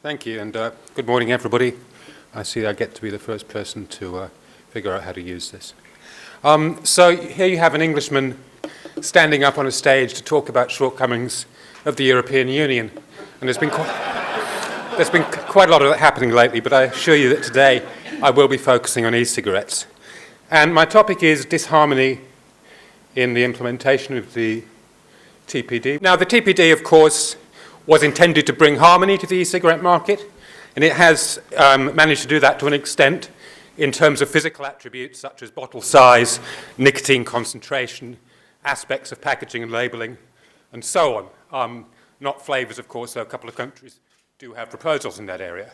Thank you, and good morning, everybody. I see I get to be the first person to figure out how to use this. So here you have an Englishman standing up on a stage to talk about shortcomings of the European Union. And there's been quite a lot of that happening lately, but I assure you that today I will be focusing on e-cigarettes. And my topic is disharmony in the implementation of the TPD. Now, the TPD, of course, was intended to bring harmony to the e-cigarette market, and it has managed to do that to an extent in terms of physical attributes such as bottle size, nicotine concentration, aspects of packaging and labelling, and so on. Not flavours, of course, though a couple of countries do have proposals in that area.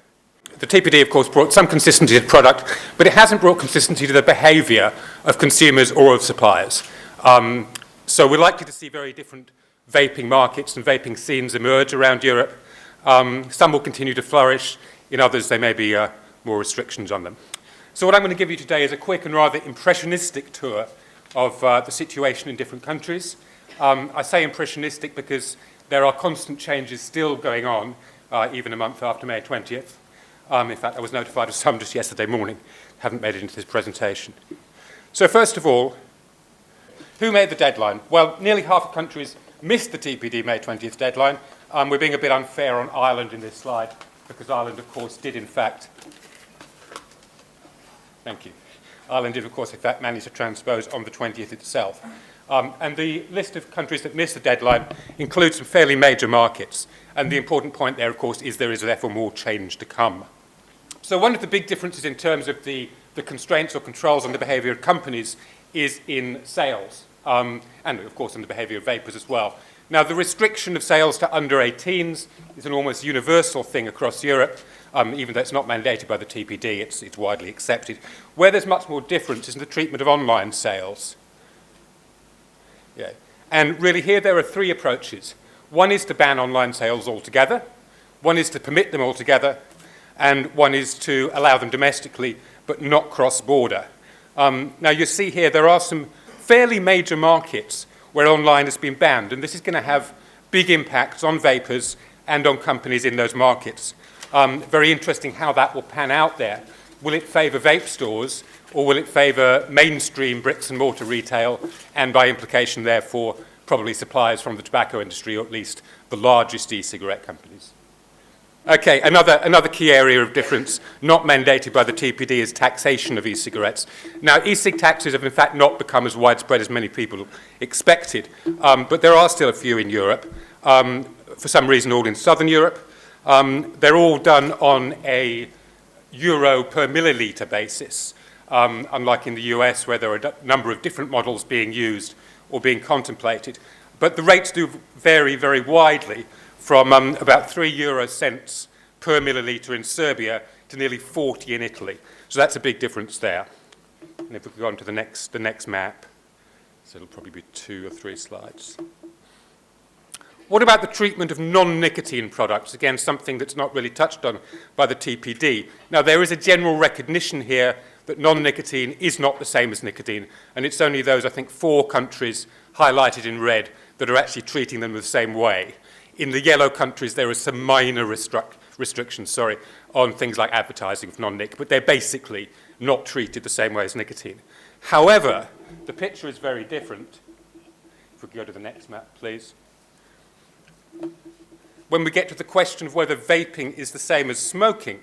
The TPD, of course, brought some consistency to the product, but it hasn't brought consistency to the behaviour of consumers or of suppliers. So we're likely to see very different vaping markets and vaping scenes emerge around Europe. Some will continue to flourish. In others, there may be more restrictions on them. So what I'm going to give you today is a quick and rather impressionistic tour of the situation in different countries. I say impressionistic because there are constant changes still going on, even a month after May 20th. In fact, I was notified of some just yesterday morning. Haven't made it into this presentation. So first of all, who made the deadline? Well, nearly half the countries missed the TPD May 20th deadline. We're being a bit unfair on Ireland in this slide because Ireland, of course, did in fact... Thank you. Ireland did, of course, in fact, manage to transpose on the 20th itself. And the list of countries that missed the deadline includes some fairly major markets. And the important point there, of course, is there is therefore more change to come. So one of the big differences in terms of the constraints or controls on the behaviour of companies is in sales. And, of course, in the behaviour of vapers as well. Now, the restriction of sales to under 18s is an almost universal thing across Europe, even though it's not mandated by the TPD, it's widely accepted. Where there's much more difference is in the treatment of online sales. Yeah. And really here there are three approaches. One is to ban online sales altogether, one is to permit them altogether, and one is to allow them domestically but not cross-border. Now, you see here there are some fairly major markets where online has been banned, and this is going to have big impacts on vapers and on companies in those markets. Very interesting how that will pan out there. Will it favour vape stores, or will it favour mainstream bricks and mortar retail, and by implication, therefore, probably suppliers from the tobacco industry, or at least the largest e-cigarette companies? Okay, another key area of difference not mandated by the TPD is taxation of e-cigarettes. Now, e-cig taxes have in fact not become as widespread as many people expected, but there are still a few in Europe, for some reason all in southern Europe. They're all done on a euro per millilitre basis, unlike in the US where there are a number of different models being used or being contemplated. But the rates do vary very widely, from about 3 euro cents per millilitre in Serbia to nearly 40 in Italy. So that's a big difference there. And if we go on to the next map, so it'll probably be 2 or 3 slides. What about the treatment of non-nicotine products? Again, something that's not really touched on by the TPD. Now, there is a general recognition here that non-nicotine is not the same as nicotine, and it's only those, I think, 4 countries highlighted in red that are actually treating them the same way. In the yellow countries, there are some minor restrictions on things like advertising of non-nic, but they're basically not treated the same way as nicotine. However, the picture is very different. If we could go to the next map, please. When we get to the question of whether vaping is the same as smoking,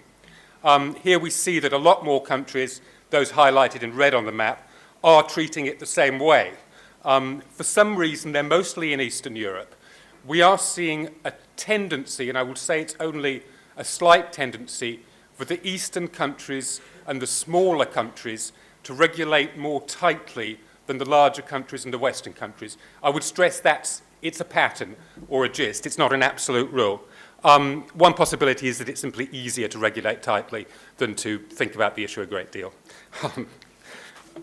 here we see that a lot more countries, those highlighted in red on the map, are treating it the same way. For some reason, they're mostly in Eastern Europe. We are seeing a tendency, and I would say it's only a slight tendency, for the eastern countries and the smaller countries to regulate more tightly than the larger countries and the western countries. I would stress it's a pattern or a gist. It's not an absolute rule. One possibility is that it's simply easier to regulate tightly than to think about the issue a great deal.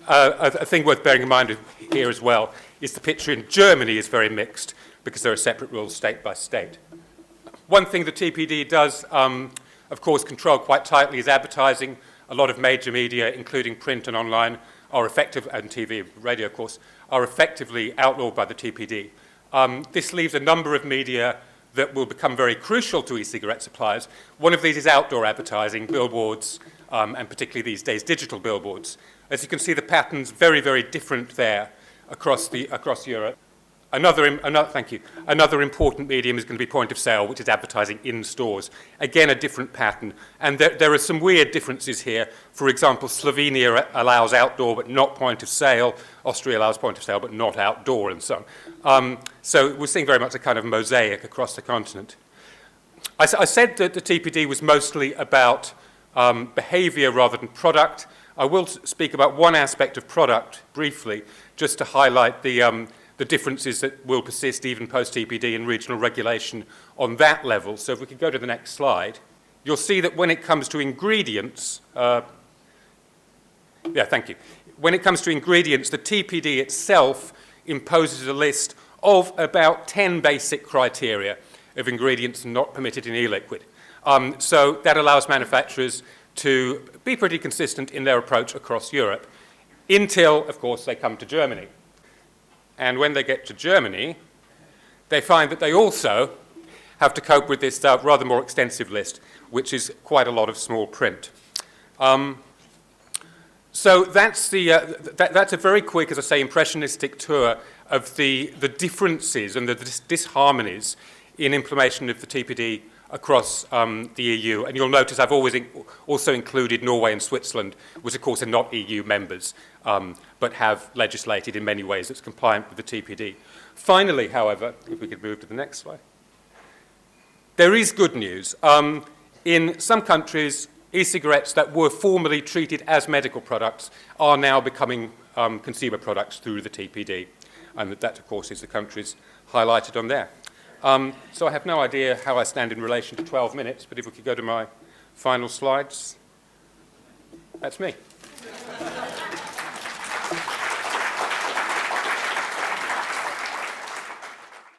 A thing worth bearing in mind here as well is the picture in Germany is very mixed, because there are separate rules state by state. One thing the TPD does, of course, control quite tightly is advertising. A lot of major media, including print and online, are effective, and TV, radio, of course, are effectively outlawed by the TPD. This leaves a number of media that will become very crucial to e-cigarette suppliers. One of these is outdoor advertising, billboards, and particularly these days digital billboards. As you can see, the pattern's very, very different there across Europe. Another important medium is going to be point of sale, which is advertising in stores. Again, a different pattern. And there are some weird differences here. For example, Slovenia allows outdoor but not point of sale. Austria allows point of sale but not outdoor, and so on. So we're seeing very much a kind of mosaic across the continent. I said that the TPD was mostly about behavior rather than product. I will speak about one aspect of product briefly, just to highlight the differences that will persist even post-TPD in regional regulation on that level. So if we could go to the next slide, you'll see that when it comes to ingredients, thank you. When it comes to ingredients, the TPD itself imposes a list of about 10 basic criteria of ingredients not permitted in e-liquid. So that allows manufacturers to be pretty consistent in their approach across Europe, until, of course, they come to Germany. And when they get to Germany, they find that they also have to cope with this rather more extensive list, which is quite a lot of small print. So that's a very quick, as I say, impressionistic tour of the differences and the disharmonies in implementation of the TPD across the EU. And you'll notice I've always also included Norway and Switzerland, which of course are not EU members, but have legislated in many ways that's compliant with the TPD. Finally, however, if we could move to the next slide, there is good news. In some countries, e-cigarettes that were formerly treated as medical products are now becoming consumer products through the TPD. And that, of course, is the countries highlighted on there. So I have no idea how I stand in relation to 12 minutes, but if we could go to my final slides, that's me.